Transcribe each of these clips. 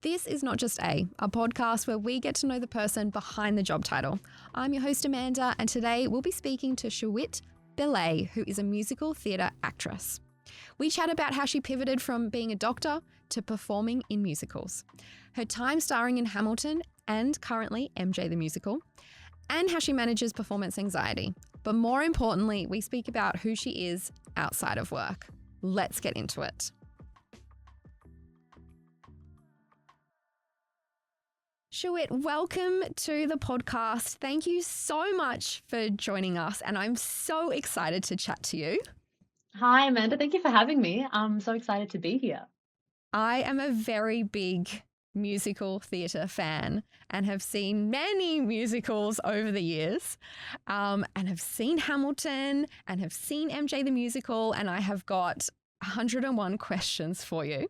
This is Not Just A podcast where we get to know the person behind the job title. I'm your host, Amanda, and today we'll be speaking to Shewit Belay, who is a musical theatre actress. We chat about how she pivoted from being a doctor to performing in musicals, her time starring in Hamilton and currently MJ the Musical, and how she manages performance anxiety. But more importantly, we speak about who she is outside of work. Let's get into it. Shewit, welcome to the podcast. Thank you so much for joining us, and I'm so excited to chat to you. Hi, Amanda. Thank you for having me. I'm so excited to be here. I am a very big musical theatre fan and have seen many musicals over the years, and have seen Hamilton and have seen MJ the Musical, and I have got 101 questions for you.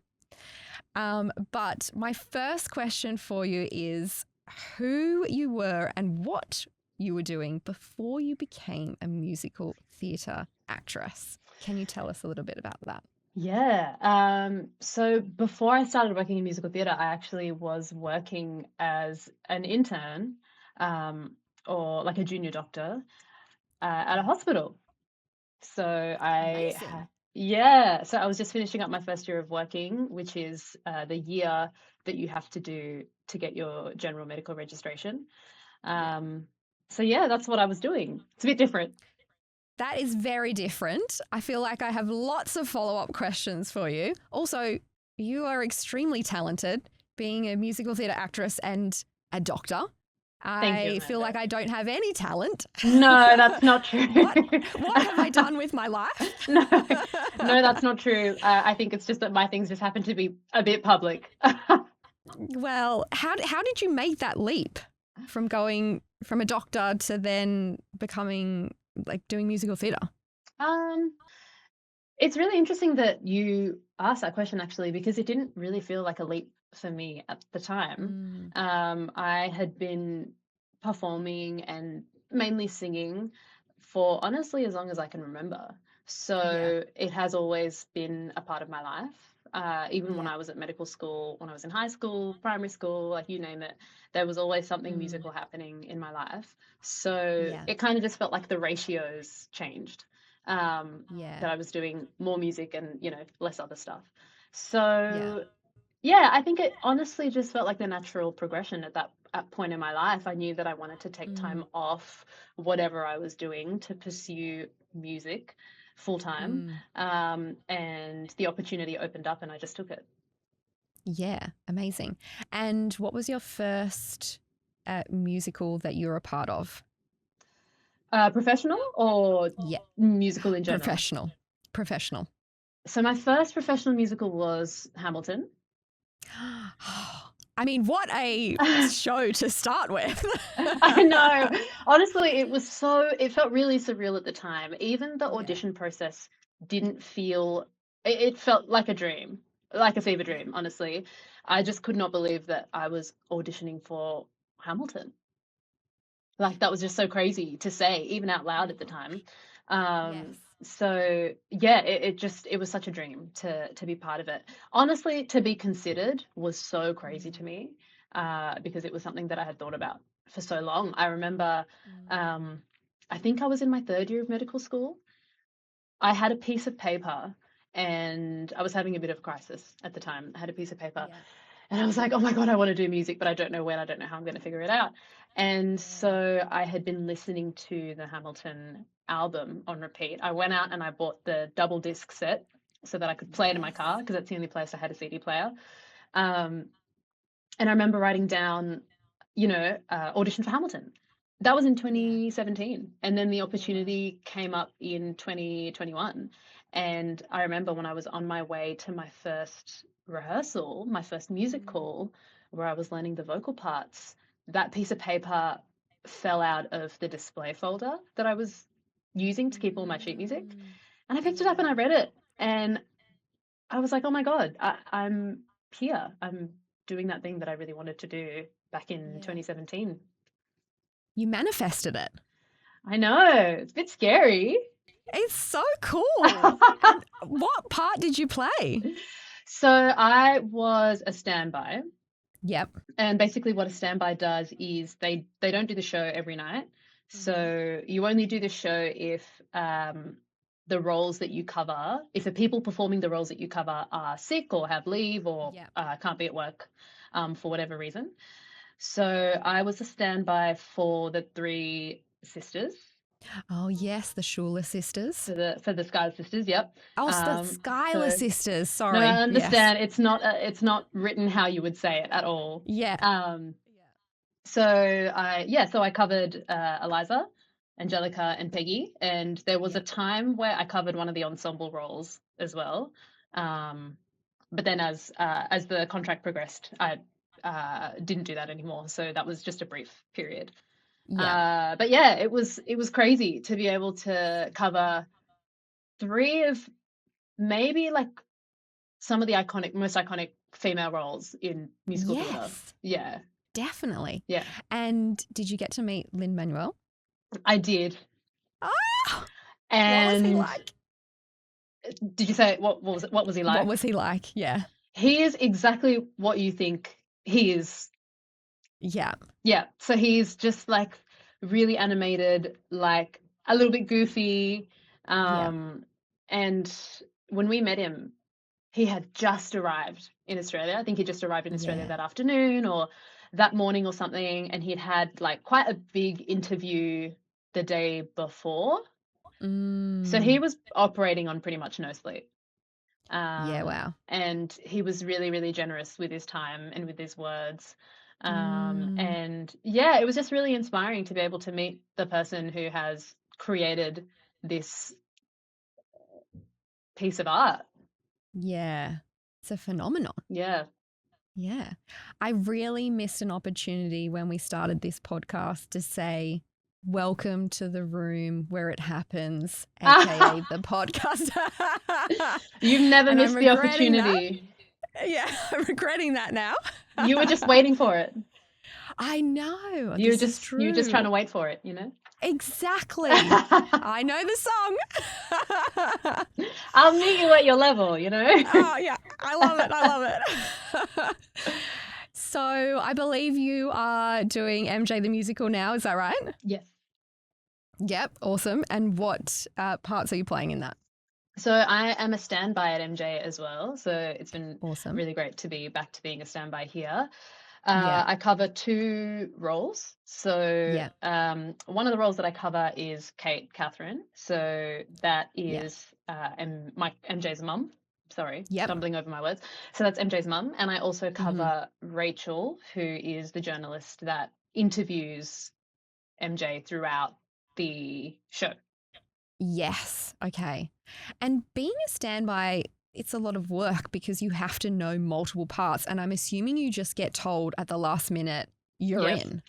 But my first question for you is who you were and what you were doing before you became a musical theatre actress. Can you tell us a little bit about that? Yeah. So before I started working in musical theatre, I actually was working as an intern, or like a junior doctor, at a hospital. So Amazing. so I was just finishing up my first year of working, which is the year that you have to do to get your general medical registration. So yeah, that's what I was doing. It's a bit different. That is very different. I feel like I have lots of follow-up questions for you. Also, you are extremely talented being a musical theatre actress and a doctor. Thank you, I feel like Amanda. I don't have any talent. No, that's not true. What have I done with my life? No, no, that's not true. I think it's just that my things just happen to be a bit public. Well, how did you make that leap from going from a doctor to then becoming like doing musical theatre? Um, it's really interesting that you asked that question actually, because it didn't really feel like a leap for me at the time. Mm, I had been performing and mainly singing for honestly as long as I can remember. yeah, So it has always been a part of my life. Even when yeah. I was at medical school, when I was in high school, primary school, like you name it, there was always something Mm, musical happening in my life. So yeah, it kind of just felt like the ratios changed. yeah, That I was doing more music and, less other stuff. yeah. So yeah, I think it honestly just felt like the natural progression at that at point in my life. I knew that I wanted to take Mm, time off whatever I was doing to pursue music full time. mm, And the opportunity opened up and I just took it. yeah, amazing. And what was your first musical that you were a part of? Professional or Yeah, musical in general? professional. Professional. So my first professional musical was Hamilton. I mean, what a show to start with. I know. Honestly, it felt really surreal at the time. Even the Yeah. audition process didn't feel, it felt like a dream, like a fever dream, honestly. I just could not believe that I was auditioning for Hamilton. Like that was just so crazy to say, even out Oh loud my at the time. gosh. Um, Yes. so yeah, it was such a dream to be part of it. Honestly, to be considered was so crazy to Mm, me, because it was something that I had thought about for so long. I remember, mm, um, I think I was in my third year of medical school. I had a piece of paper and I was having a bit of a crisis at the time. I had a piece of paper yeah. and I was like, oh my God, I want to do music, but I don't know when, I don't know how I'm going to figure it out. And Yeah. so I had been listening to the Hamilton album on repeat. I went out and I bought the double disc set so that I could play it in my Yes. car because that's the only place I had a CD player. Um, and I remember writing down, audition for Hamilton. That was in Yeah. 2017. And then the Oh, wow. opportunity came up in 2021. And I remember when I was on my way to my first rehearsal, my first music Mm, call, where I was learning the vocal parts, that piece of paper fell out of the display folder that I was using to keep all my sheet music. mm, And I picked it up and yeah. I read it. And I was like, oh my God, I'm here. I'm doing that thing that I really wanted to do back in Yeah. 2017. You manifested it. I know, it's a bit scary. It's so cool. And what part did you play? So I was a standby. Yep. And basically what a standby does is they don't do the show every night. So you only do the show if the roles that you cover, if the people performing the roles that you cover are sick or have leave or Yep. can't be at work for whatever reason. So I was a standby for the three sisters, Oh, yes, the Schuler sisters. for the Sky sisters. Yep. Oh, the Schuyler So sisters. no, I Sorry. Yes. understand it's not written how you would say it at all. Yeah. So I covered Eliza, Angelica, and Peggy, and there was a time where I covered one of the ensemble roles as well. But then as the contract progressed, I didn't do that anymore. So that was just a brief period. Yeah. But yeah, it was crazy to be able to cover three of maybe like some of the most iconic female roles in musical theatre. Yes, Yeah, definitely. yeah, And did you get to meet Lin-Manuel? I did. Oh, what was he And like? did you say what was he What like? was he like? Yeah. He is exactly what you think he is. Yeah. Yeah, so he's just like really animated, like a little bit goofy. Yeah. And when we met him, he had just arrived in Australia. I think he just arrived in Australia Yeah. that afternoon or that morning or something, and he'd had like quite a big interview the day before. So he Mm. was operating on pretty much no sleep. Yeah. Wow. And he was really, really generous with his time and with his words. Mm. And yeah, it was just really inspiring to be able to meet the person who has created this piece of art. Yeah. It's a phenomenon. Yeah. Yeah. I really missed an opportunity when we started this podcast to say, welcome to the room where it happens, aka the podcast. You've never And I'm missed the regretting that. opportunity. Yeah, I'm regretting that now. You were just waiting for it. I know. You were This is just you were just trying true. to wait for it, you know? Exactly. I know the song. I'll meet you at your level, you know? Oh, yeah. I love it. I love it. So I believe you are doing MJ the musical now. Is that right? Yes. Yep. Awesome. And what parts are you playing in that? So I am a standby at MJ as well. So it's been Awesome. really great to be back to being a standby here. Yeah. I cover two roles. So Yeah. one of the roles that I cover is Kate Catherine. So that Yeah. is MJ's mum. Sorry, Yep. stumbling over my words. So that's MJ's mum. And I also Mm-hmm. cover Rachel, who is the journalist that interviews MJ throughout the show. Yes. Okay. And being a standby, it's a lot of work because you have to know multiple parts. And I'm assuming you just get told at the last minute you're Yes. in.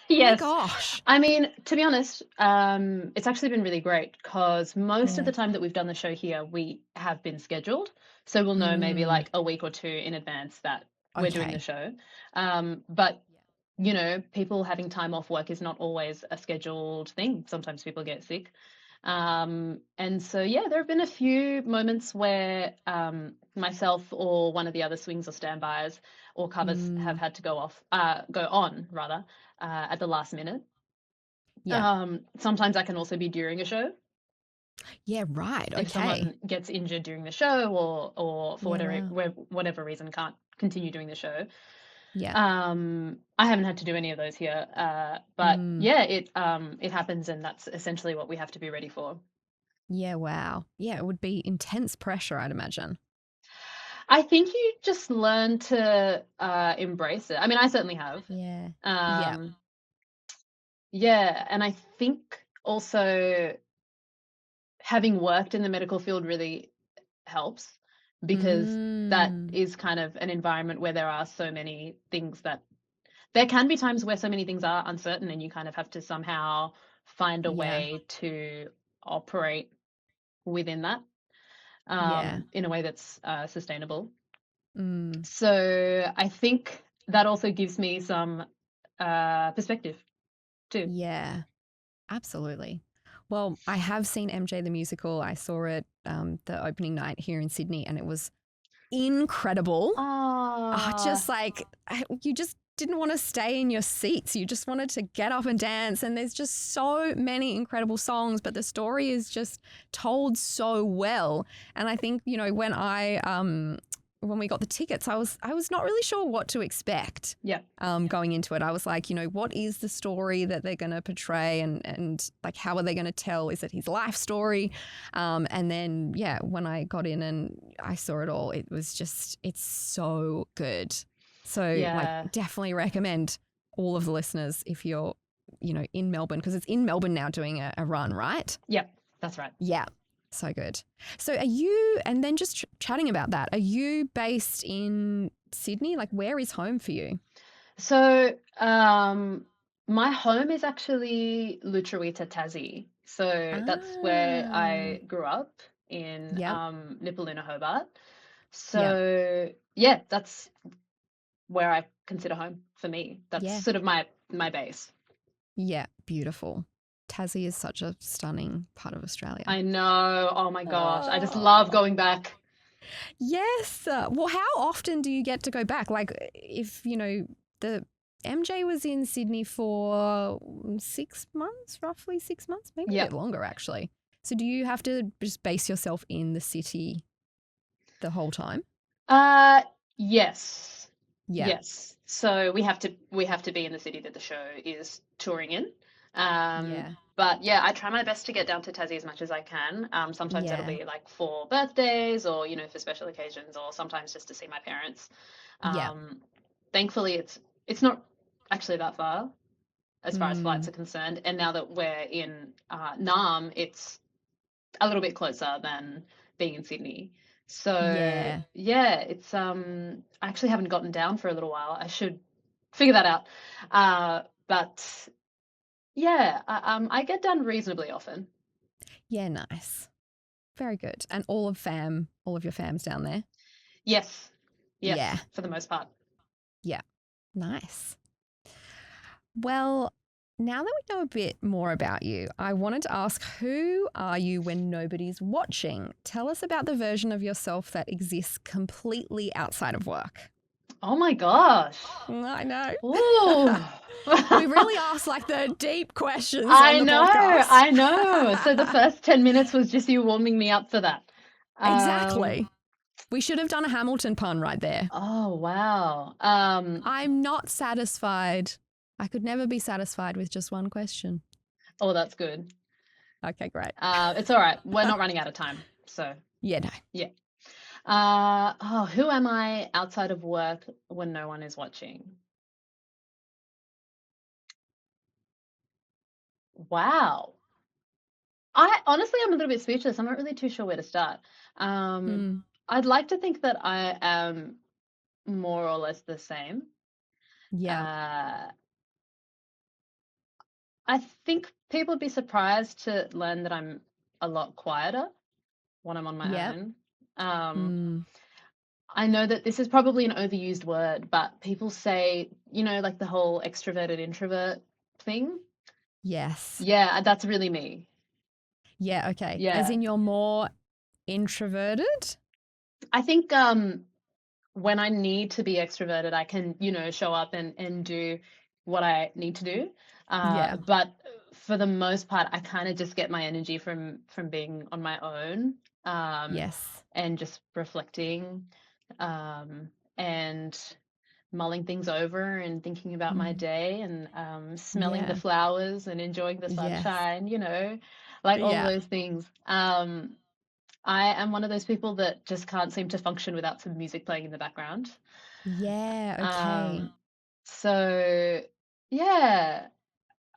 Yes. Oh my gosh. I mean, to be honest, it's actually been really great because most of Yeah. the time that we've done the show here, we have been scheduled. So we'll know maybe like a week or two in advance that we're doing the Okay. show. But you know, people having time off work is not always a scheduled thing. Sometimes people get sick. And so, yeah, there have been a few moments where myself or one of the other swings or standbys or covers have had to go on rather, at the last minute. Yeah. Sometimes that can also be during a show. Yeah. Right. If Okay. someone gets injured during the show or for Yeah. Wow. whatever reason can't continue doing the show. Yeah. I haven't had to do any of those here, but Mm. yeah, it happens, and that's essentially what we have to be ready for. Yeah. Wow. Yeah. It would be intense pressure, I'd imagine. I think you just learn to embrace it. I mean, I certainly have. Yeah. Yeah, and I think also having worked in the medical field really helps because that is kind of an environment where there are so many things that there can be times where so many things are uncertain and you kind of have to somehow find a way to operate within that in a way that's sustainable. So I think that also gives me some perspective too. Yeah. Absolutely. Well, I have seen MJ the musical. I saw it the opening night here in Sydney, and it was incredible. Ah, Just like you just didn't want to stay in your seats. You just wanted to get up and dance. And there's just so many incredible songs, but the story is just told so well. And I think, you know, when we got the tickets, I was not really sure what to expect. yeah. Going into it, I was like, you know, what is the story that they're going to portray, and like, how are they going to tell? Is it his life story? And then, yeah, when I got in and I saw it all, it's so good. So, Yeah. like, definitely recommend all of the listeners if you're, you know, in Melbourne, because it's in Melbourne now doing a run, right? Yep, that's right. Yeah. So good. So are you, and then just chatting about that, are you based in Sydney? Like, where is home for you? So, my home is actually Lutruwita, Tassie. So that's where Ah, I grew up in yep, Nipaluna, Hobart. yep, So yeah, that's where I consider home for me. That's yeah, sort of my base. yeah. Beautiful. Tassie is such a stunning part of Australia. I know. Oh my gosh, I just love Oh, going back. yes. Well, how often do you get to go back? Like, if, you know, the MJ was in Sydney for 6 months, roughly 6 months, maybe a bit Yep. longer, actually. So do you have to just base yourself in the city the whole time? Uh, yes. Yeah. Yes. So we have to be in the city that the show is touring in. Um, Yeah. but yeah, I try my best to get down to Tassie as much as I can. Sometimes that'll Yeah. be like for birthdays or, for special occasions, or sometimes just to see my parents. Yeah. Um, Thankfully it's not actually that far as far as flights Mm. are concerned. And now that we're in Nam, it's a little bit closer than being in Sydney. So Yeah. yeah, it's I actually haven't gotten down for a little while. I should figure that out. But yeah, I get down reasonably often. Yeah. Nice. Very good. And all of your fam's down there? Yes, Yeah. yes, for the most part. Yeah. Nice. Well, now that we know a bit more about you, I wanted to ask, who are you when nobody's watching? Tell us about the version of yourself that exists completely outside of work. Oh my gosh. I know. Ooh. We really asked like the deep questions on I the know, podcast. I know. So the first 10 minutes was just you warming me up for that. Um, Exactly. We should have done a Hamilton pun right there. oh wow. I'm not satisfied. I could never be satisfied with just one question. Oh, that's good. Okay, great. It's all right. We're not running out of time. So, Yeah, no. yeah. Who am I outside of work when no one is watching? Wow. I honestly, I'm a little bit speechless. I'm not really too sure where to start. Um, Mm, I'd like to think that I am more or less the same. yeah, Uh, I think people would be surprised to learn that I'm a lot quieter when I'm on my yeah. own. Um, Mm, I know that this is probably an overused word, but people say, like the whole extroverted introvert thing. yes. Yeah, that's really me. Yeah, okay. As Yeah. in you're more introverted? I think when I need to be extroverted, I can, show up and do what I need to do. Yeah. But for the most part, I kind of just get my energy from being on my own, um, Yes. and just reflecting, and mulling things over and thinking about my Mm, day and smelling the yeah. flowers and enjoying the Yes. sunshine, like all Yeah. those things. I am one of those people that just can't seem to function without some music playing in the background. Yeah, okay. Um, so yeah,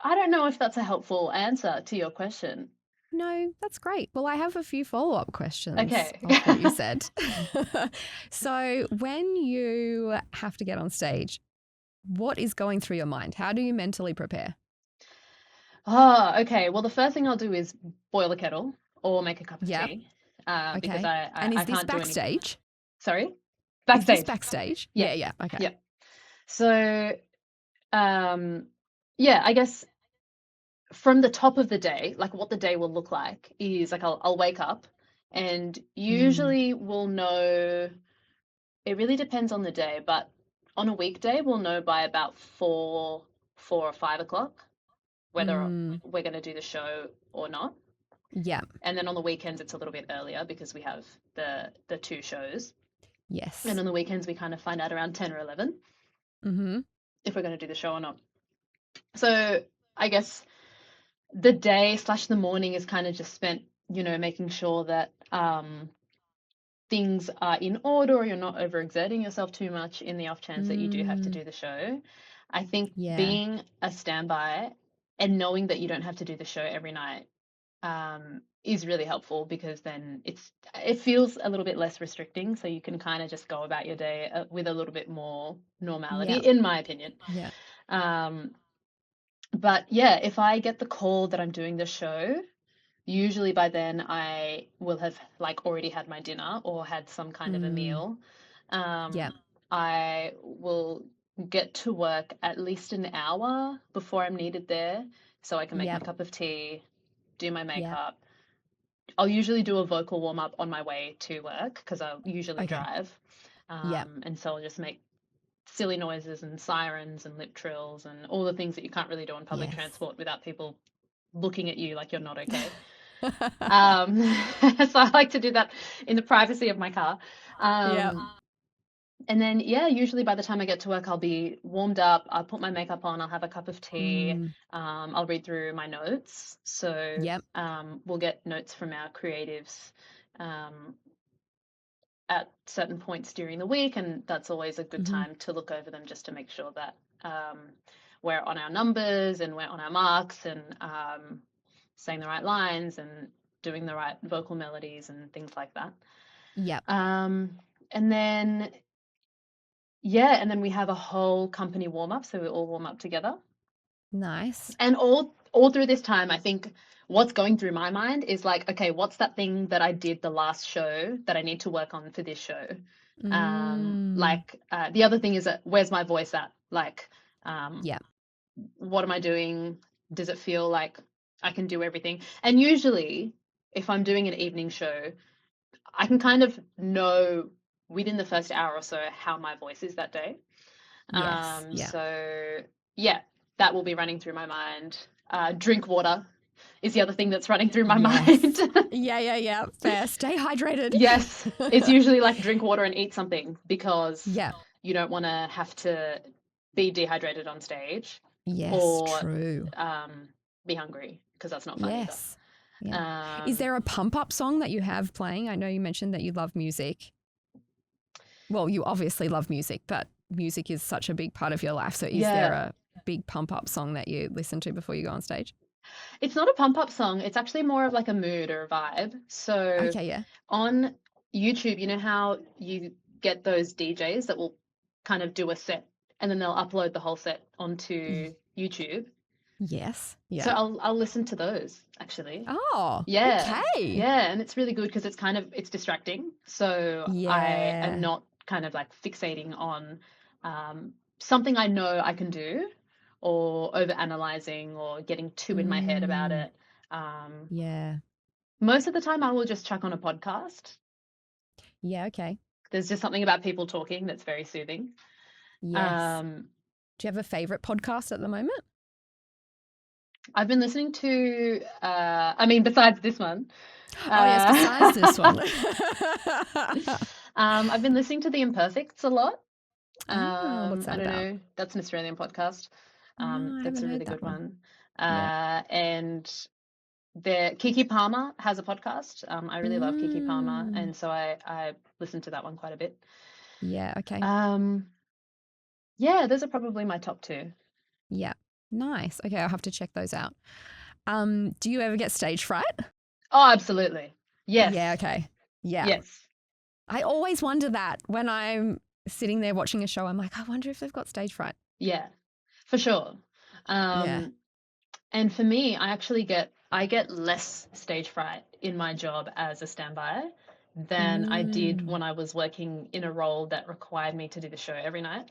I don't know if that's a helpful answer to your question. No, that's great. Well, I have a few follow-up questions Okay. of what you said. So, when you have to get on stage, what is going through your mind? How do you mentally prepare? Oh, okay. Well, the first thing I'll do is boil a kettle or make a cup of Yep. tea, because Okay. I, I, And is I this can't do anything. backstage? Sorry? Is this Backstage. backstage? Yeah. Yeah, yeah. Okay. Yeah. So, um, yeah, I guess from the top of the day, like what the day will look like is like I'll wake up and Mm, usually we'll know It really depends on the day, but on a weekday, we'll know by about 4 or 5 o'clock whether Mm, we're going to do the show or not. yeah. And then on the weekends, it's a little bit earlier because we have the two shows. And Yes. on the weekends, we kind of find out around 10 or 11 Mm-hmm. if we're going to do the show or not. So I guess the day slash the morning is kind of just spent, making sure that things are in order or you're not overexerting yourself too much in the off chance that you do have to Mm, do the show. I think yeah. being a standby and knowing that you don't have to do the show every night is really helpful because then it feels a little bit less restricting, so you can kind of just go about your day with a little bit more normality, Yeah. in my opinion. Yeah. Um, but yeah, if I get the call that I'm doing the show, usually by then I will have like already had my dinner or had some kind of a Mm, meal. yeah. I will get to work at least an hour before I'm needed there so I can make my Yep. cup of tea, do my Yep. makeup. I'll usually do a vocal warm up on my way to work because I usually Okay. drive. Yep. And so I'll just make silly noises and sirens and lip trills and all the things that you can't really do on public Yes. transport without people looking at you like you're not okay. Um, so I like to do that in the privacy of my car. Yep. And then, yeah, usually by the time I get to work, I'll be warmed up. I'll put my makeup on. I'll have a cup of tea. Mm, I'll read through my notes. So yep. we'll get notes from our creatives um, at certain points during the week, and that's always a good Mm-hmm. time to look over them just to make sure that we're on our numbers and we're on our marks and saying the right lines and doing the right vocal melodies and things like that. Yep. And then, yeah, and then we have a whole company warm up, so we all warm up together. Nice. And all through this time, I think what's going through my mind is like, okay, what's that thing that I did the last show that I need to work on for this show? Mm, The other thing is that where's my voice at? Like, yep. what am I doing? Does it feel like I can do everything? And usually, if I'm doing an evening show, I can kind of know within the first hour or so how my voice is that day. Yes. Yeah. So yeah, that will be running through my mind. Drink water is the other thing that's running through my mind. Yes. Yeah. Yeah. Yeah. Fair. Stay hydrated. Yes, it's usually like drink water and eat something because Yeah. you don't want to have to be dehydrated on stage Yes. or True. be hungry because that's not fun either. Yes. Yeah. Is Um, there a pump up song that you have playing? I know you mentioned that you love music. Well, you obviously love music, but music is such a big part of your life. So is there yeah, a big pump up song that you listen to before you go on stage? it's not a pump up song. It's actually more of like a mood or a vibe. So Okay. Yeah. on YouTube, you know how you get those DJs that will kind of do a set and then they'll upload the whole set onto Y- YouTube. yes. So Yeah. I'll listen to those actually. Oh, Yeah. okay. Yeah, and it's really good because it's distracting. So I am Yeah. not kind of like fixating on something I know I can do or over analyzing or getting too in my head about Mm, it. Um, yeah. Most of the time I will just chuck on a podcast. Yeah. Okay. There's just something about people talking that's very soothing. Yes. Um, Do you have a favorite podcast at the moment? I've been listening to, I mean, besides this one, Oh, yes. Besides uh, this one. I've been listening to The Imperfects a lot. What's I that don't about? know. That's an Australian podcast. Oh, I That's haven't a heard really that good one. one. Yeah. And Kiki Palmer has a podcast. I really love Kiki Palmer, Mm, and so I listen to that one quite a bit. yeah. Okay. Um, yeah, those are probably my top two. Yeah. Nice. Okay. I'll have to check those out. Do you ever get stage fright? Oh, absolutely. Yeah. Yes. Okay. Yeah. Yes. I always wonder that when I'm sitting there watching a show, I'm like, I wonder if they've got stage fright. Yeah, for sure. Yeah. Um, and for me, I get less stage fright in my job as a standby than I did Mm, when I was working in a role that required me to do the show every night.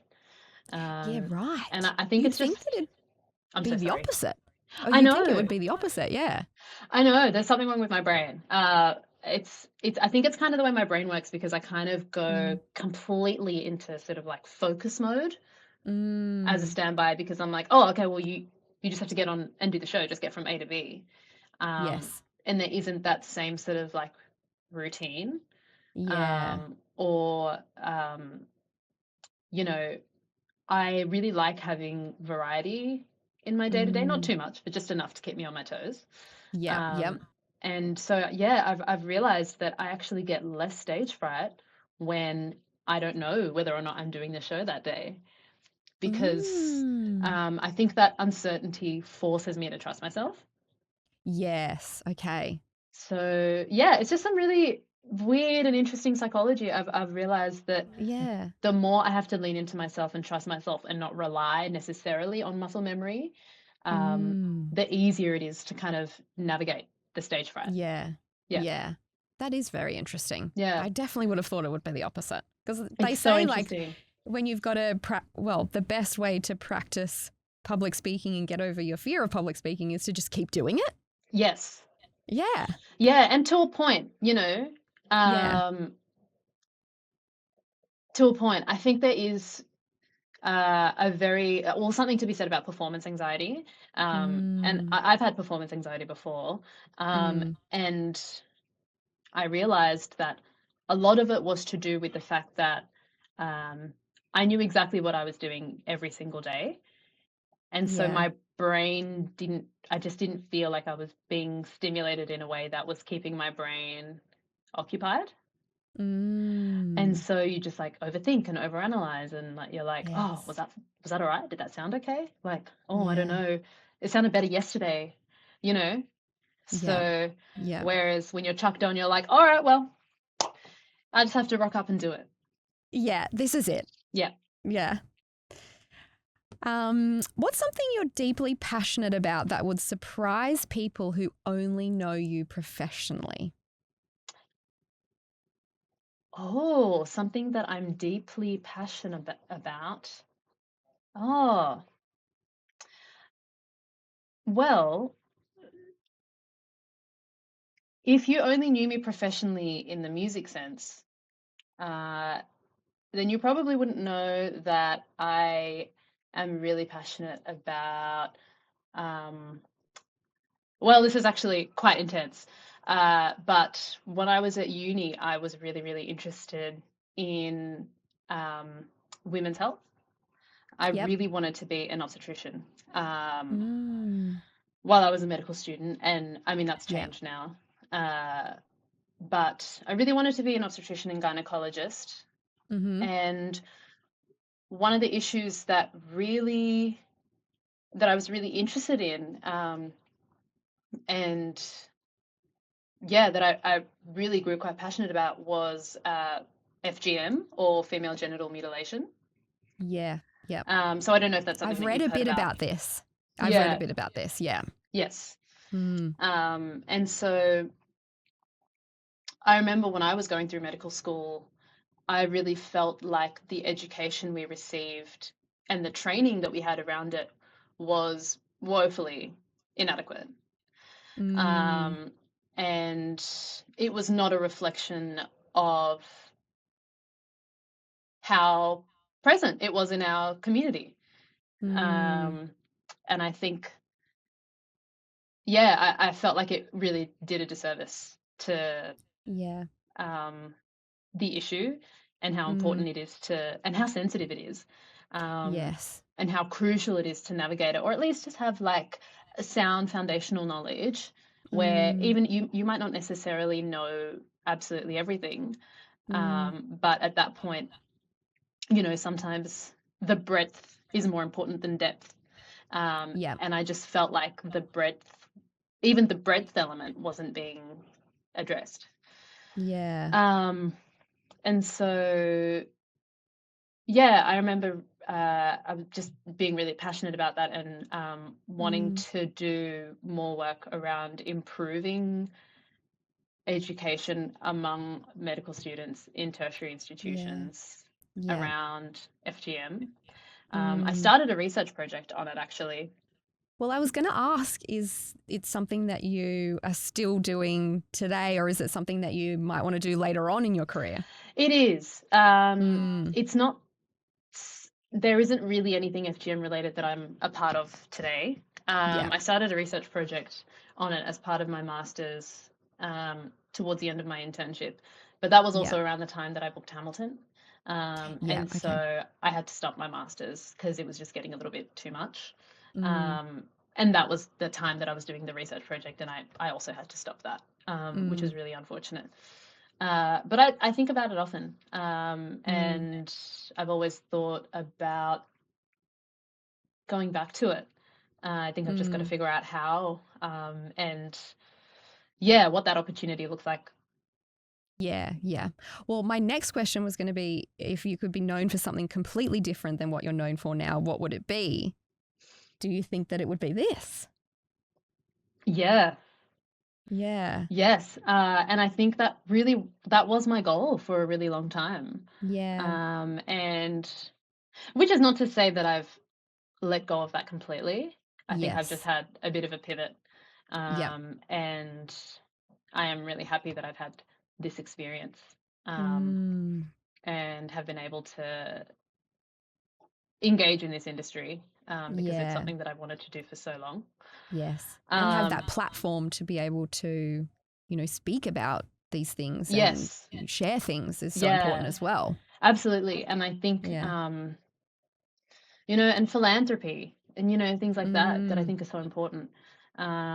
yeah. Um, and Right. I think You'd it's think just, that it'd I'm be so the sorry. opposite. Oh, I you'd think it know, would be the opposite. Yeah. I know, there's something wrong with my brain. it's I think it's kind of the way my brain works, because I kind of go Mm. completely into sort of like focus mode as a Mm. standby, because I'm like, oh, okay, well, you just have to get on and do the show, just get from A to B. Yes. And there isn't that same sort of like routine, Yeah. or you know, I really like having variety in my day to day, not Mm. too much, but just enough to keep me on my toes. Yep. Yep. And so, yeah, I've realized that I actually get less stage fright when I don't know whether or not I'm doing the show that day, because Mm. I think that uncertainty forces me to trust myself. Yes. Okay. So, yeah, it's just some really weird and interesting psychology. I've realized that Yeah. the more I have to lean into myself and trust myself and not rely necessarily on muscle memory, Mm. the easier it is to kind of navigate the stage fright. Yeah. Yeah. Yeah. That is very interesting. Yeah. I definitely would have thought it would be the opposite because they It's so say like interesting. when you've got to well, the best way to practice public speaking and get over your fear of public speaking is to just keep doing it. Yes. Yeah. Yeah. And to a point, Yeah. to a point, I think there is something to be said about performance anxiety. And Mm. I've had performance anxiety before. Mm. And I realized that a lot of it was to do with the fact that um, I knew exactly what I was doing every single day. And so Yeah. my I just didn't feel like I was being stimulated in a way that was keeping my brain occupied. And Mm. so you just like overthink and overanalyze, and like you're like, oh, Yes. was that all right? Did that sound okay? Like, oh, I don't Yeah. know. It sounded better yesterday, you know? Yeah. So Yeah. whereas when you're chucked on, you're like, all right, well, I just have to rock up and do it. Yeah. This is it. Yeah. Yeah. What's something you're deeply passionate about that would surprise people who only know you professionally? Oh, something that I'm deeply passionate about. Oh, well, if you only knew me professionally in the music sense, uh, then you probably wouldn't know that I am really passionate about. Um, well, this is actually quite intense. But when I was at uni, I was really, really interested in um, women's health. I Yep. really wanted to be an obstetrician Mm. while I was a medical student, and I mean that's Yep. changed now. Uh, but I really wanted to be an obstetrician and gynecologist. Mm-hmm. And one of the issues that I was really interested in, and yeah, that I really grew quite passionate about, was FGM, or female genital mutilation. Yeah. Yep. So I don't know if that's something I've that read you've a heard bit about. about this. I've read a Yeah, bit about this. Yeah. yes. Mm. And so I remember when I was going through medical school, I really felt like the education we received and the training that we had around it was woefully inadequate. Mm. Um, and it was not a reflection of how present it was in our community. Mm. Um, and I think, yeah, I felt like it really did a disservice to Yeah. um, the issue, and how Mm. important it is and how sensitive it is, Yes. and how crucial it is to navigate it, or at least just have like a sound foundational knowledge, where Mm. even you might not necessarily know absolutely everything, Mm. but at that point, sometimes the breadth is more important than depth. Yep. And I just felt like even the breadth element wasn't being addressed. Yeah. Um, and so, yeah, I remember I was just being really passionate about that, and wanting Mm. to do more work around improving education among medical students in tertiary Yeah. institutions Yeah. around FGM. I Mm. started a research project on it, actually. Well, I was going to ask, is it something that you are still doing today, or is it something that you might want to do later on in your career? It is. Mm, It's not, there isn't really anything FGM related that I'm a part of today. yeah, I started a research project on it as part of my master's towards the end of my internship, but that was yeah, also around the time that I booked Hamilton. yeah. And Okay. so I had to stop my master's because it was just getting a little bit too much. Mm, Um, and that was the time that I was doing the research project, and I also had to stop that, which mm, was really unfortunate. But I think about it often, mm, and I've always thought about going back to it. I think I've just got to mm. figure out how, and yeah, what that opportunity looks like. Yeah, yeah. Well, my next question was going to be, if you could be known for something completely different than what you're known for now, what would it be? Do you think that it would be this? Yeah, Yeah, yes, and I think that really that was my goal for a really long time. yeah, And which is not to say that I've let go of that completely. I think I've just yes, had a bit of a pivot, yep. and I am really happy that I've had this experience, um, Mm, and have been able to engage in this industry, because it's yeah, something that I've wanted to do for so long. yes. And have Um, that platform to be able to, speak about these things and yes, share things is so important yeah, as well. absolutely. And I think, Yeah. and philanthropy and, things like that I Mm, think are so important.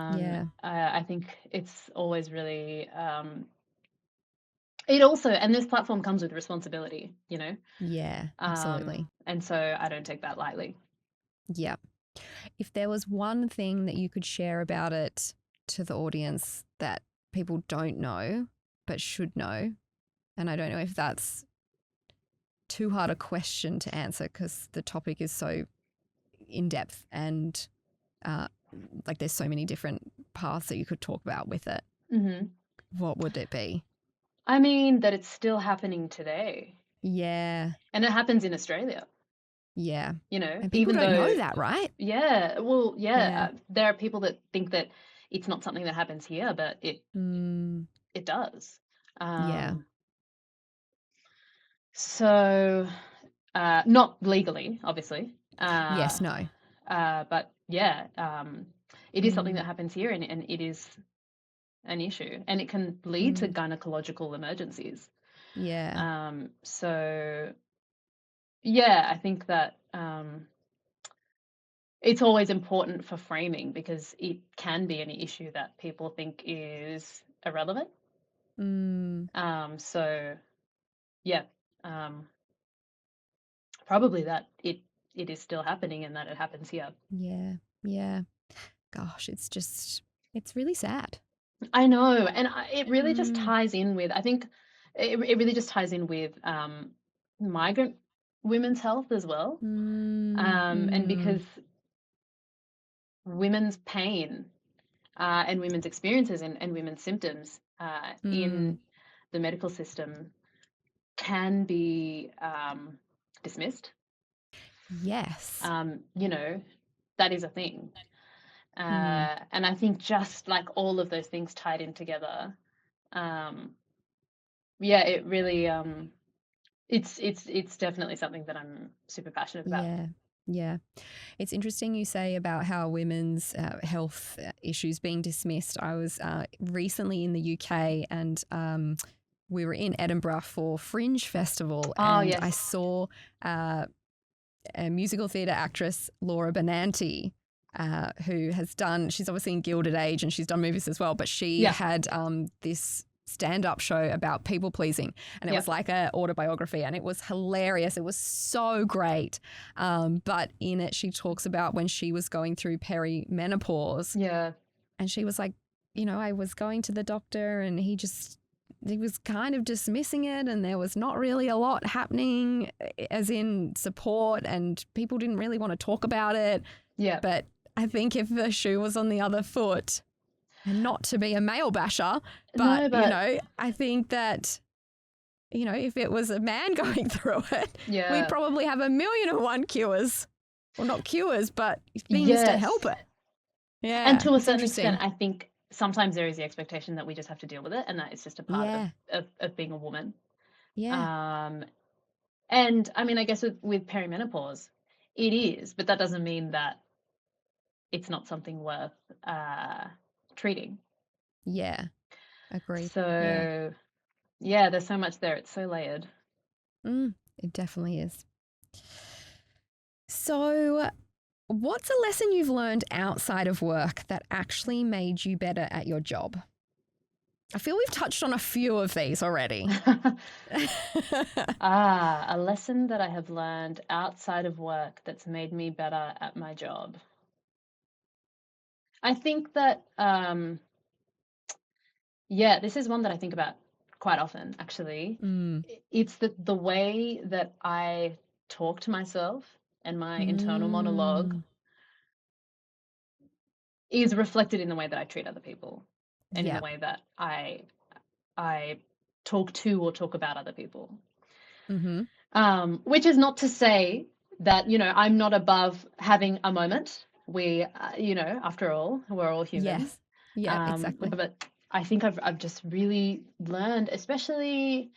yeah, I think it's always really, it also, and this platform comes with responsibility. yeah, absolutely. And so I don't take that lightly. Yeah. If there was one thing that you could share about it to the audience that people don't know but should know, and I don't know if that's too hard a question to answer because the topic is so in depth and uh, like there's so many different paths that you could talk about with it. Hmm. What would it be? I mean, that it's still happening today, Yeah, and it happens in Australia, yeah. And people even don't know though, that, right? yeah, well, Yeah. yeah, there are people that think that it's not something that happens here, but Mm, it does. yeah. Um, so, not legally, obviously, Yes, no. but yeah, it is something Mm, that happens here, and it is an issue, and it can lead to mm, gynecological emergencies. yeah. So yeah, I think that, it's always important for framing because it can be an issue that people think is irrelevant. Mm, So yeah, um, probably that it is still happening and that it happens here. yeah. Yeah. Gosh, it's really sad. I know, and it really just Mm, ties in with, I think it really just ties in with, migrant women's health as well. mm, And mm, because women's pain, and women's experiences, and women's symptoms, mm. in the medical system can be, dismissed. Yes. You know, that is a thing. Mm, And I think just like all of those things tied in together, um, yeah, it really, it's definitely something that I'm super passionate about. yeah. Yeah. It's interesting you say about how women's health issues being dismissed. I was recently in the UK and we were in Edinburgh for Fringe Festival Oh, and I yes. saw uh, a musical theatre actress, Laura Benanti, who has done, she's obviously in Gilded Age and she's done movies as well, but she Yeah. had this stand-up show about people pleasing and it Yeah. was like an autobiography and it was hilarious. It was so great. But in it, she talks about when she was going through perimenopause Yeah. and she was like, I was going to the doctor and he was kind of dismissing it and there was not really a lot happening as in support and people didn't really want to talk about it. Yeah. But I think if the shoe was on the other foot, and not to be a male basher, but No, but I think that if it was a man going through it, we'd yeah. probably have a million and one cures. Well, not cures, but things to Yes. help it. And Yeah. to a It's certain extent, interesting. I think sometimes there is the expectation that we just have to deal with it, and that it's just a part Yeah. of being a woman. Yeah. Um, and I mean, I guess with perimenopause, it is, but that doesn't mean that it's not something worth treating. Yeah. Agreed. Yeah. So, yeah, there's so much there. It's so layered. It definitely is. So, what's a lesson you've learned outside of work that actually made you better at your job? I feel we've touched on a few of these already. A lesson that I have learned outside of work that's made me better at my job. I think that, yeah, this is one that I think about quite often, actually. Mm. It's the way that I talk to myself and my internal monologue Mm. is reflected in the way that I treat other people and in the Yeah. way that I talk to or talk about other people. Mm-hmm. Which is not to say that, I'm not above having a moment. We, after all, we're all humans. Yes. Yeah, exactly. But I think I've just really learned, especially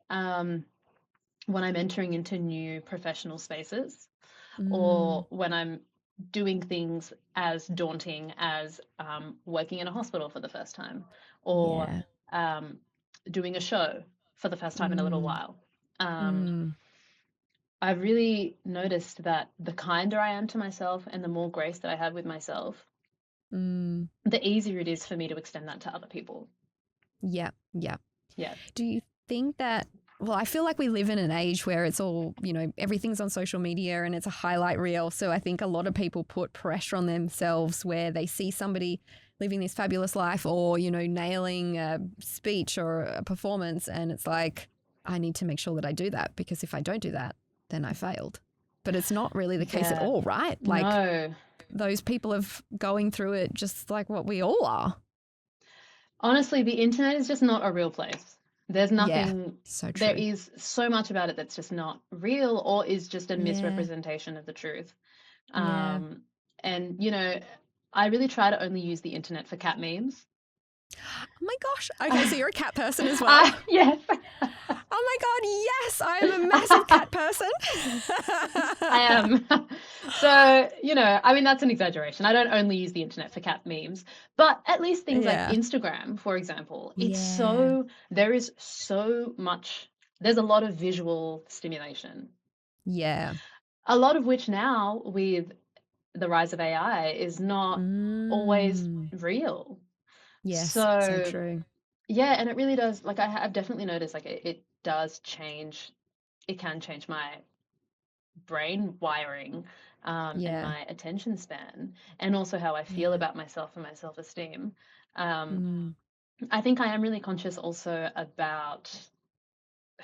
when I'm entering into new professional spaces, Mm. or when I'm doing things as daunting as working in a hospital for the first time, or Yeah. um, doing a show for the first time in a little Mm. while. Um, Mm. I've really noticed that the kinder I am to myself and the more grace that I have with myself, Mm. the easier it is for me to extend that to other people. Yeah. Yeah. Yeah. Do you think that, well, I feel like we live in an age where it's all, everything's on social media and it's a highlight reel. So I think a lot of people put pressure on themselves where they see somebody living this fabulous life or, nailing a speech or a performance. And it's like, I need to make sure that I do that because if I don't do that, then I failed. But it's not really the case at Yeah. all, right? Like No. those people are going through it just like what we all are. Honestly, the internet is just not a real place. There's Yeah. nothing, So there true. is so much about it that's just not real or is just a Yeah. misrepresentation of the truth. Yeah. Um, and, I really try to only use the internet for cat memes. Oh my gosh. Okay, so you're a cat person as well. Yes. Oh my God, yes, I am a massive cat person. I am. So, I mean, that's an exaggeration. I don't only use the internet for cat memes, but at least things like Yeah. Instagram, for example, Yeah. there is so much, there's a lot of visual stimulation, Yeah. a lot of which now with the rise of AI is not always Mm. real. Yes, so So, true. yeah, and it really does, like, I've definitely noticed, like, it does change, it can change my brain wiring, and Yeah. my attention span, and also how I feel Yeah. about myself and my self-esteem. Um, Mm. I think I am really conscious also about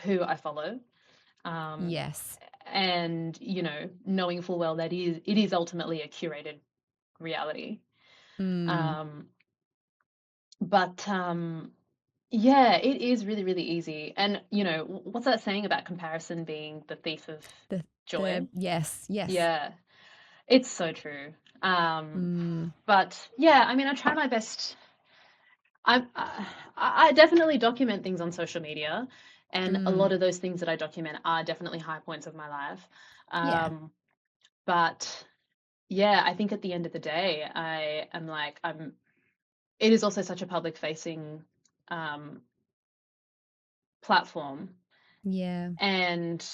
who I follow, um, Yes. and knowing full well that it is ultimately a curated reality. Mm. Um, but yeah, it is really, really easy. And what's that saying about comparison being the thief of The joy? yes, yes. Yeah, it's so true. Mm. But yeah, I mean, I try my best. I definitely document things on social media, and a Mm. lot of those things that I document are definitely high points of my life. Yeah. But yeah, I think at the end of the day, I am like, it is also such a public facing um, platform, Yeah. and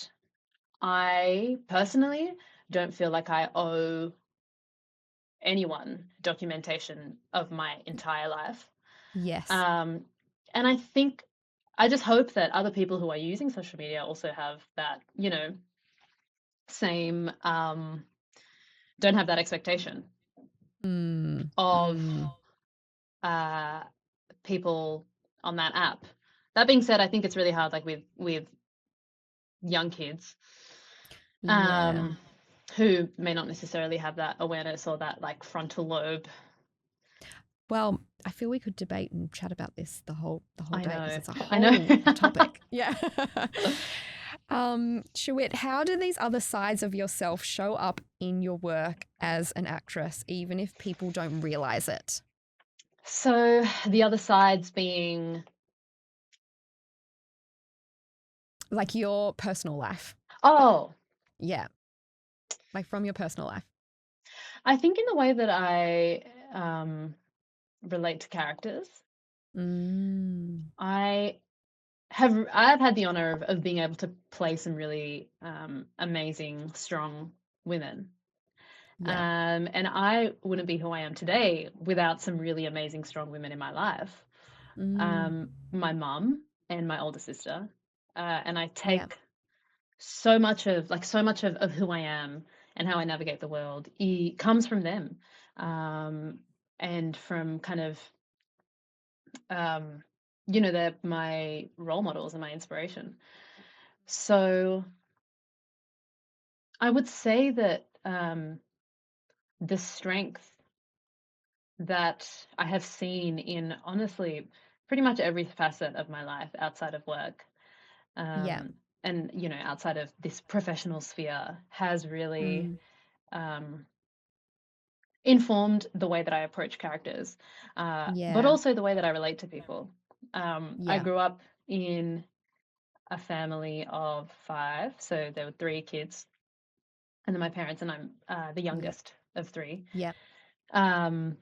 I personally don't feel like I owe anyone documentation of my entire life. Yes. Um, and I think, I just hope that other people who are using social media also have that, same, don't have that expectation Mm. of Mm. uh, people on that app. That being said, I think it's really hard, like with young kids, Yeah. um, who may not necessarily have that awareness or that like frontal lobe. Well, I feel we could debate and chat about this the whole I day because know, it's a I know. whole topic. Yeah. Shewit, how do these other sides of yourself show up in your work as an actress, even if people don't realize it? So the other sides being, Like your personal life. oh, Yeah. Like from your personal life. I think in the way that I relate to characters, Mm. I I've had the honor of being able to play some really amazing, strong women. Yeah. And I wouldn't be who I am today without some really amazing, strong women in my life. Mm. My mum and my older sister. And I Yeah. take so much of who I am and how I navigate the world comes from them. Um, and from kind of, um, they're my role models and my inspiration. So I would say that the strength that I have seen in honestly pretty much every facet of my life outside of work, Yeah. um, and outside of this professional sphere has really Mm. um, informed the way that I approach characters, but Yeah. also the way that I relate to people. I Yeah. grew up in a family of five, so there were three kids, and then my parents, and I'm the Yeah. youngest of three. Yeah. Um,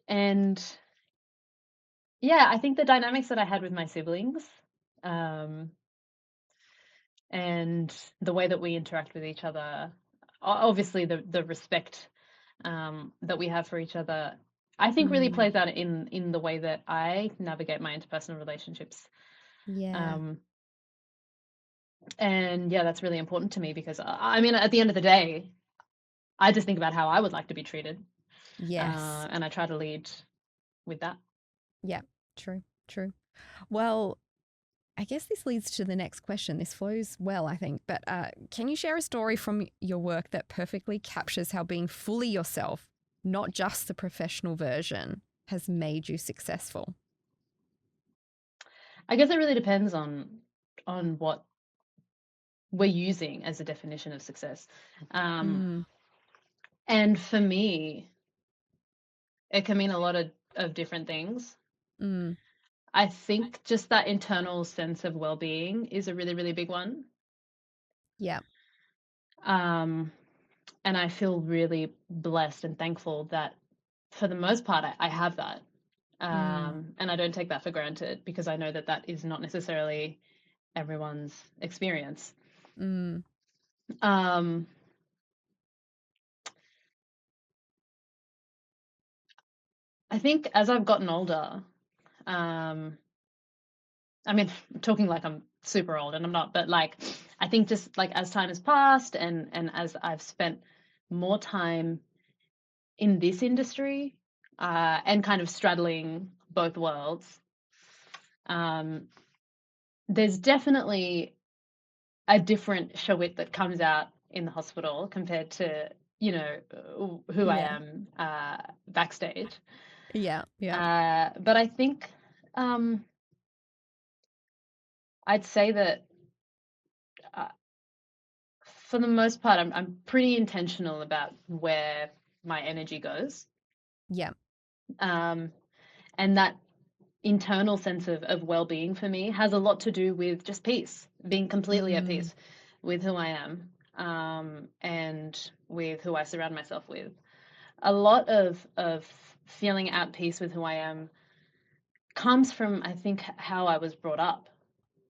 and yeah, I think the dynamics that I had with my siblings, um, and the way that we interact with each other, obviously the respect that we have for each other, I think really Mm. plays out in the way that I navigate my interpersonal relationships. Yeah. Um, and yeah, that's really important to me because I mean, at the end of the day, I just think about how I would like to be treated, Yes. and I try to lead with that. Yeah. True. True. Well, I guess this leads to the next question. This flows well, I think. But can you share a story from your work that perfectly captures how being fully yourself, not just the professional version, has made you successful? I guess it really depends on what we're using as a definition of success. Um, Mm. and for me, it can mean a lot of different things. Mm. I think just that internal sense of well-being is a really, really big one. Yeah. Um, and I feel really blessed and thankful that for the most part, I have that. Mm. And I don't take that for granted because I know that that is not necessarily everyone's experience. Mm. Um, I think as I've gotten older, um, I mean, I'm talking like I'm super old and I'm not, but like I think just like as time has passed and as I've spent more time in this industry, and kind of straddling both worlds, um, there's definitely a different Shewit that comes out in the hospital compared to who I Yeah. am backstage. Yeah. Yeah. But I think um, I'd say that uh, for the most part, I'm pretty intentional about where my energy goes, Yeah. um, and that internal sense of well-being for me has a lot to do with just peace, being completely at Mm. peace with who I am, and with who I surround myself with. A lot of feeling at peace with who I am comes from, I think, how I was brought up,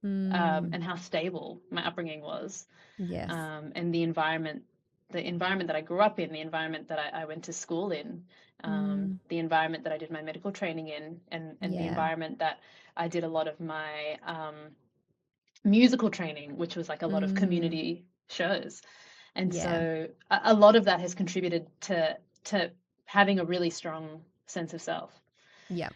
Mm. and how stable my upbringing was, Yes. and the environment that I grew up in, the environment that I went to school in, Mm. the environment that I did my medical training in, and the Yeah. environment that I did a lot of my musical training, which was like a lot of Mm. community shows. And Yeah. so a lot of that has contributed to having a really strong sense of self Yeah.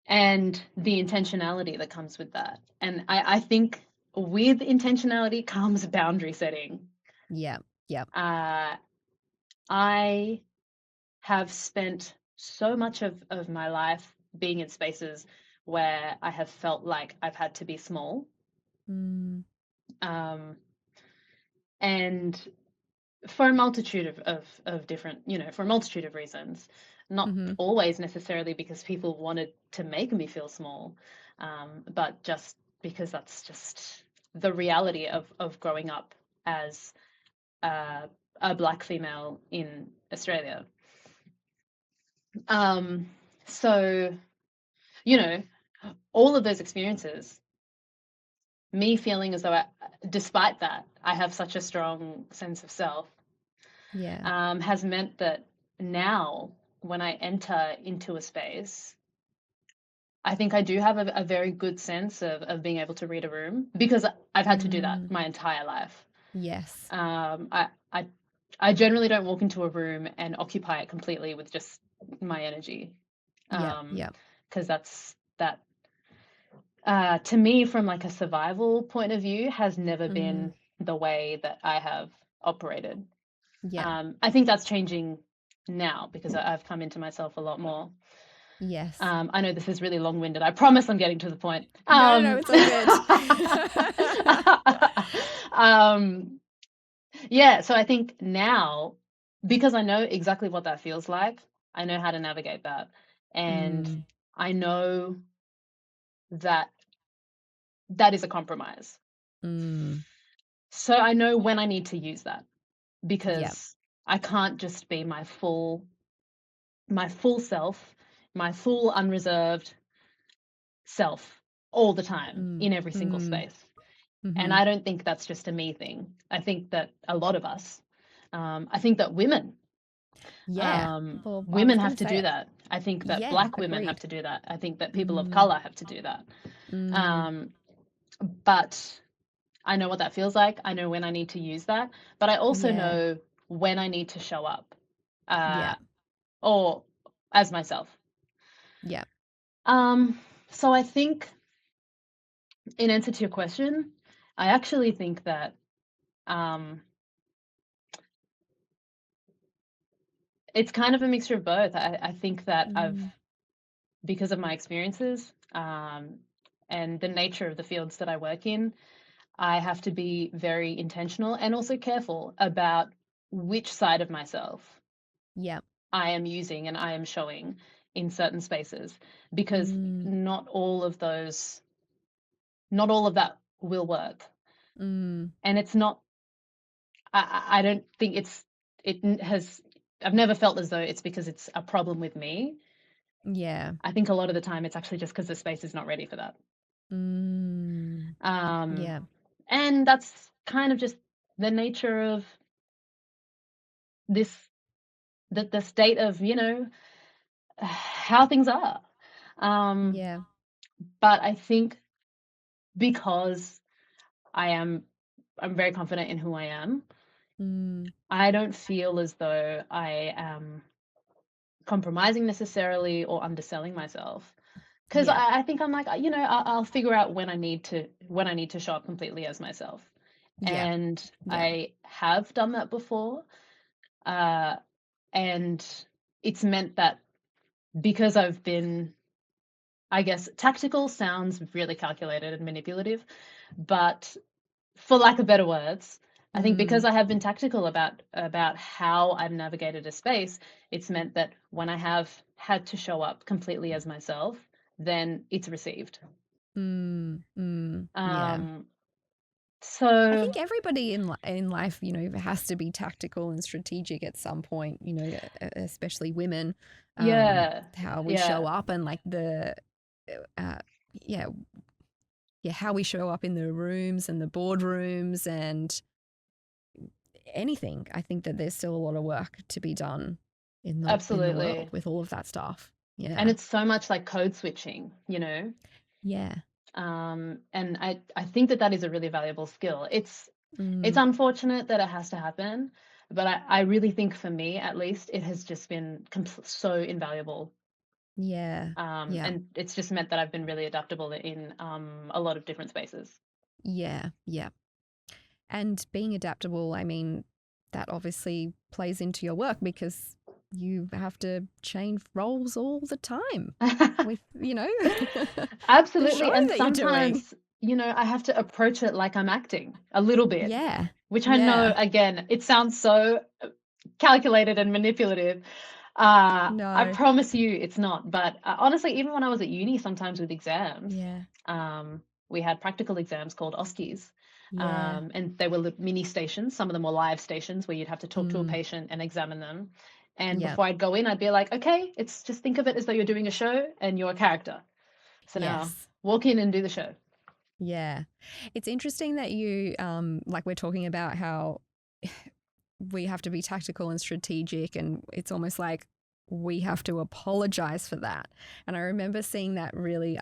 and the intentionality that comes with that. And I think with intentionality comes boundary setting. Yeah. Yeah. Uh, I have spent so much of my life being in spaces where I have felt like I've had to be small. Mm. Um, and for a multitude of different, for a multitude of reasons, not Mm-hmm. always necessarily because people wanted to make me feel small, but just because that's just the reality of growing up as a black female in Australia. So, you know, all of those experiences, me feeling as though despite that, I have such a strong sense of self, Yeah. has meant that now when I enter into a space, I think I do have a very good sense of being able to read a room because I've had to do that Mm. my entire life. Yes. I generally don't walk into a room and occupy it completely with just my energy, Yep. Yep. because that to me, from like a survival point of view, has never Mm. been the way that I have operated. Yeah. I think that's changing now because I've come into myself a lot more. Yes. I know this is really long-winded. I promise I'm getting to the point. No, no, no, it's all good. um, yeah, so I think now, because I know exactly what that feels like, I know how to navigate that. And Mm. I know that that is a compromise. Mm. So I know when I need to use that Yep. because I can't just be my full self, my full unreserved self all the time Mm. in every single Mm. space. And Mm-hmm. I don't think that's just a me thing. I think that a lot of us, I think that Yeah. Well, I was women going have to to say do it. that. I think that Yeah. black women have Agreed. to do that. I think that people of Mm. color have to do that. Mm. Um, but I know what that feels like. I know when I need to use that, but I also Yeah. know when I need to show up, Yeah. uh, or as myself. Yeah. Um, so I think, in answer to your question, I actually think that um, it's kind of a mixture of both. I think that Mm. because of my experiences, and the nature of the fields that I work in, I have to be very intentional and also careful about which side of myself Yeah. I am using and I am showing in certain spaces, because Mm. not all of that will work. Mm. And it's not, I don't think it has, I've never felt as though it's because it's a problem with me. Yeah. I think a lot of the time it's actually just because the space is not ready for that. Mm. Um, Yeah. and that's kind of just the nature of this, the state of, how things are. Um, Yeah. but I think because I'm very confident in who I am, Mm. I don't feel as though I am compromising necessarily or underselling myself. Because Yeah. I think I'm like, I'll figure out when I need to show up completely as myself. Yeah. And Yeah. I have done that before. Uh, and it's meant that because I've been, I guess, tactical sounds really calculated and manipulative, but for lack of better words, I think because Mm. I have been tactical about how I've navigated a space, it's meant that when I have had to show up completely as myself, then it's received. Mm. Mm. Yeah. Um, I so think everybody in life, has to be tactical and strategic at some point. Especially women, yeah, how we show yeah, up and like uh, yeah, yeah, how we show up in the rooms and the boardrooms and anything. I think that there's still a lot of work to be done in the world absolutely. with all of that stuff. And Yeah, it's so much like code switching. yeah, And I think that is a really valuable skill. It's mm, unfortunate that it has to happen, but I really think for me, at least, it has just been so invaluable. yeah, yeah, And it's just meant that I've been really adaptable in a lot of different spaces. yeah, yeah. And being adaptable, I mean, that obviously plays into your work because you have to change roles all the time with, the show Absolutely. And that you're doing. sometimes, I have to approach it like I'm acting a little bit, Yeah, which I know, Yeah. again, it sounds so calculated and manipulative. I No. promise you it's not. But honestly, even when I was at uni, sometimes with exams, Yeah. we had practical exams called OSCEs. Yeah. And they were mini stations. Some of them were live stations where you'd have to talk to a Mm. patient and examine them. And Yeah. before I'd go in, I'd be like, okay, it's just think of it as though you're doing a show and you're a character. So now Yes. walk in and do the show. Yeah. It's interesting that you, like, we're talking about how we have to be tactical and strategic, and it's almost like we have to apologize for that. And I remember seeing that really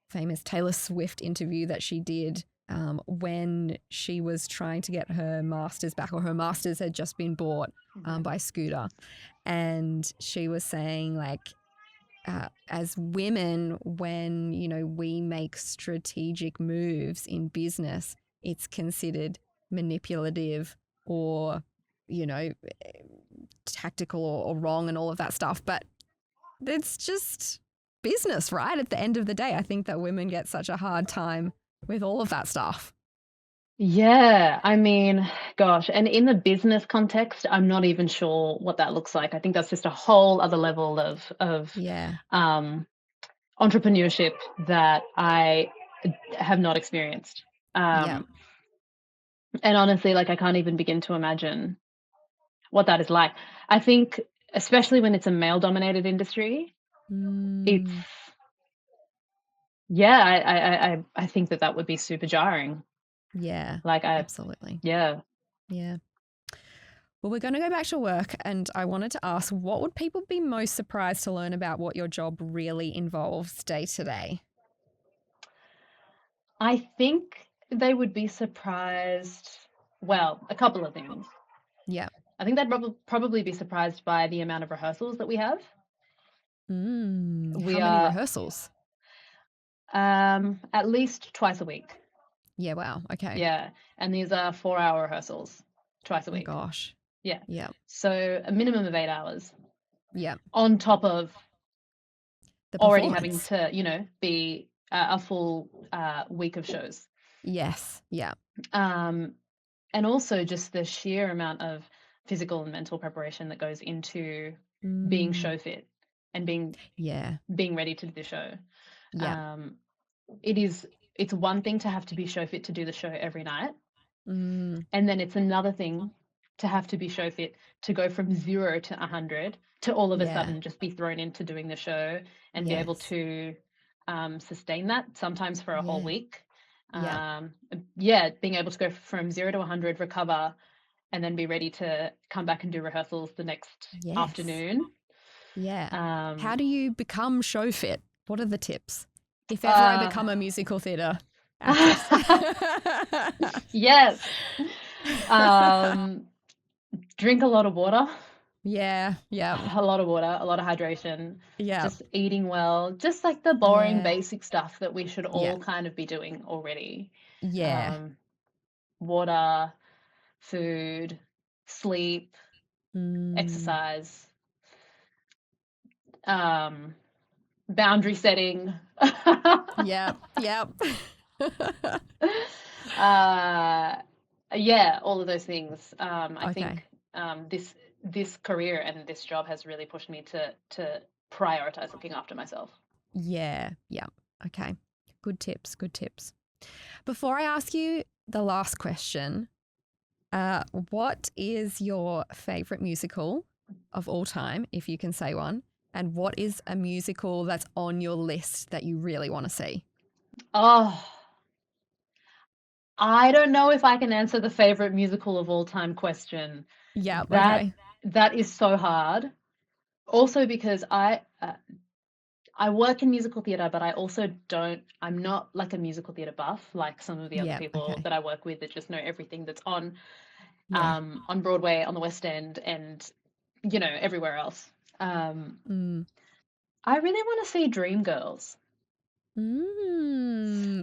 famous Taylor Swift interview that she did when she was trying to get her master's back, or her master's had just been bought by Scooter. And she was saying, like, as women, when we make strategic moves in business, it's considered manipulative or you know tactical or wrong and all of that stuff. But it's just business, right? At the end of the day, I think that women get such a hard time with all of that stuff. Yeah, I mean, gosh, and in the business context, I'm not even sure what that looks like. I think that's just a whole other level of Yeah. um, entrepreneurship that I have not experienced. Yeah. And honestly, like I can't even begin to imagine what that is like. I think, especially when it's a male-dominated industry, it's Mm, yeah, I think that would be super jarring. yeah. Like Absolutely. yeah. Yeah. Well, we're going to go back to work, and I wanted to ask, what would people be most surprised to learn about what your job really involves day to day? I think they would be surprised. Well, a couple of things. Yeah. I think they'd probably be surprised by the amount of rehearsals that we have. How We many are rehearsals? at least twice a week. Yeah, wow. Okay. Yeah, and these are 4-hour rehearsals twice a Oh week. gosh. Yeah, Yeah. so a minimum of 8 hours Yeah. on top of The already having performance. to, be a full week of shows. Yes. Yeah. Um, and also just the sheer amount of physical and mental preparation that goes into being Mm, show fit and yeah. being ready to do the show. Yeah. Um, it's one thing to have to be show fit to do the show every night, Mm, and then it's another thing to have to be show fit to go from 0 to 100 to all of a yeah. sudden just be thrown into doing the show and be able Yes. to sustain that sometimes for a whole Yeah. week. Yeah. Um, yeah, being able to go from 0 to 100, recover, and then be ready to come back and do rehearsals the next Yes. afternoon. Yeah. How Um, do you become show fit? What are the tips? If ever I uh, become a musical theatre actress. yes. Um, drink a lot of water, Yeah. Yeah. a lot of water, a lot of hydration, Yeah. just eating well, just like the boring Yeah. basic stuff that we should Yeah. all kind of be doing already. Yeah. Um, water, food, sleep, Mm, exercise, um, boundary setting. yeah. Yeah. uh, yeah, all of those things. I Okay. think this career and this job has really pushed me to prioritize looking after myself. Yeah. Yeah. Okay. Good tips. Good tips. Before I ask you the last question, what is your favorite musical of all time, if you can say one? And what is a musical that's on your list that you really want to see? Oh, I don't know if I can answer the favorite musical of all time question. Yeah. That Okay. that is so hard. Also because I work in musical theatre, but I also don't. I'm not like a musical theatre buff like some of the other Yeah. people Okay. that I work with that just know everything that's Yeah. on Broadway, on the West End, and everywhere else. Mm. I really want to see Dreamgirls.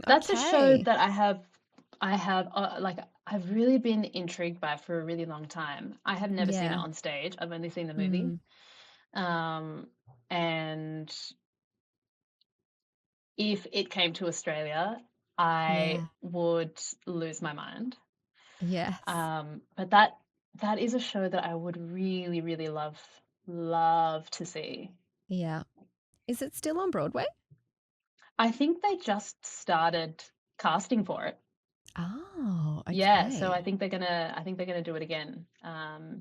That's a show Okay. that I have like I've really been intrigued by for a really long time. I have never seen it Yeah. on stage. I've only seen the movie. Mm. Um, and if it came to Australia, I Yeah. would lose my mind. Yes. But that is a show that I would really, really love to see. Yeah. Is it still on Broadway? I think they just started casting for it. Oh, Yeah, so okay. I think they're gonna do it again.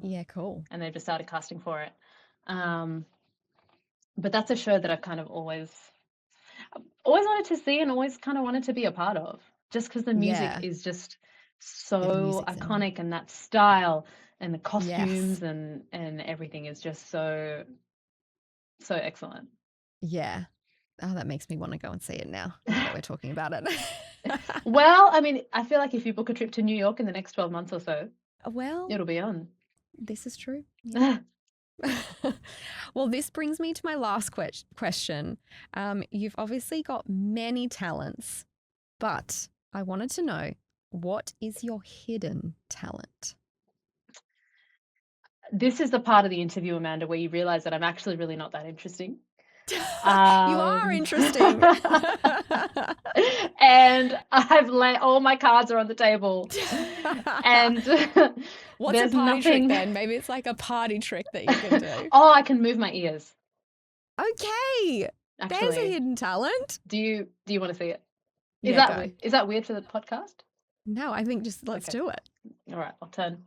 Yeah, cool. And they've just started casting for it. But that's a show that I've kind of always wanted to see and always kind of wanted to be a part of, just because the music Yeah. is just Yeah, the so music's in. iconic, and that style and the Yes. costumes and everything is just so excellent. Yeah. Oh, that makes me want to go and see it now that we're talking about it. Well, I mean, I feel like if you book a trip to New York in the next 12 months or so, Well, it'll be on. this is true. Yeah. Well, this brings me to my last question. You've obviously got many talents, but I wanted to know, what is your hidden talent? This is the part of the interview, Amanda, where you realize that I'm actually really not that interesting. You are Um, interesting. and I've let all my cards are on the table, and What's a there's party trick nothing. then? Maybe it's like a party trick that you can do. Oh, I can move my ears. Okay, there's a Actually, hidden talent. do you want to see it? Yeah, go. Is that weird for the podcast? No, I think just let's Okay, do it. all right, I'll turn.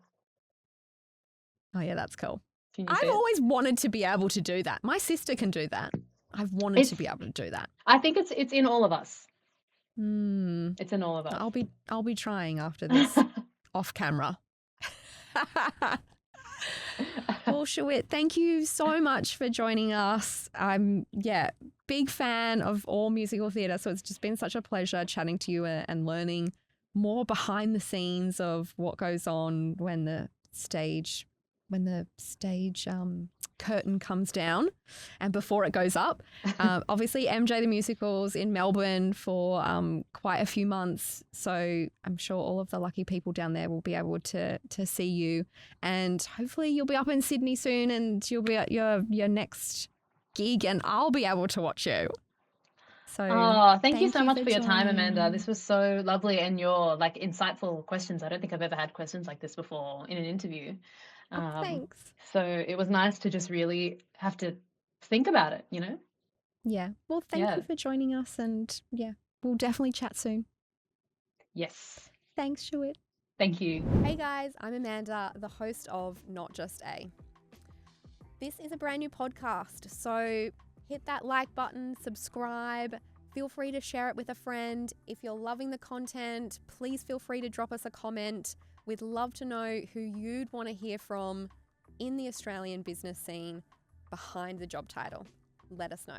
Oh, yeah, that's cool. Can you see I've it? always wanted to be able to do that. My sister can do that. I've wanted to It's. be able to do that. I think it's in all of us. Hmm. It's in all of us. I'll be trying after this off camera. Well, Shewit, thank you so much for joining us. I'm big fan of all musical theatre, so it's just been such a pleasure chatting to you and learning more behind the scenes of what goes on when the stage curtain comes down and before it goes up. Obviously, MJ the Musical's in Melbourne for quite a few months, so I'm sure all of the lucky people down there will be able to see you, and hopefully you'll be up in Sydney soon, and you'll be at your next gig, and I'll be able to watch you. So Oh, thank you thank so you much for for your time, Amanda. joining. This was so lovely, and your like insightful questions. I don't think I've ever had questions like this before in an interview. Oh, Um, thanks. so it was nice to just really have to think about it, you know? Yeah. Well, thank you Yeah. for joining us, and yeah, we'll definitely chat soon. Yes. Thanks, Shewit. Thank you. Hey guys, I'm Amanda, the host of Not Just A. This is a brand new podcast, so hit that like button, subscribe. Feel free to share it with a friend. If you're loving the content, please feel free to drop us a comment. We'd love to know who you'd want to hear from in the Australian business scene behind the job title. Let us know.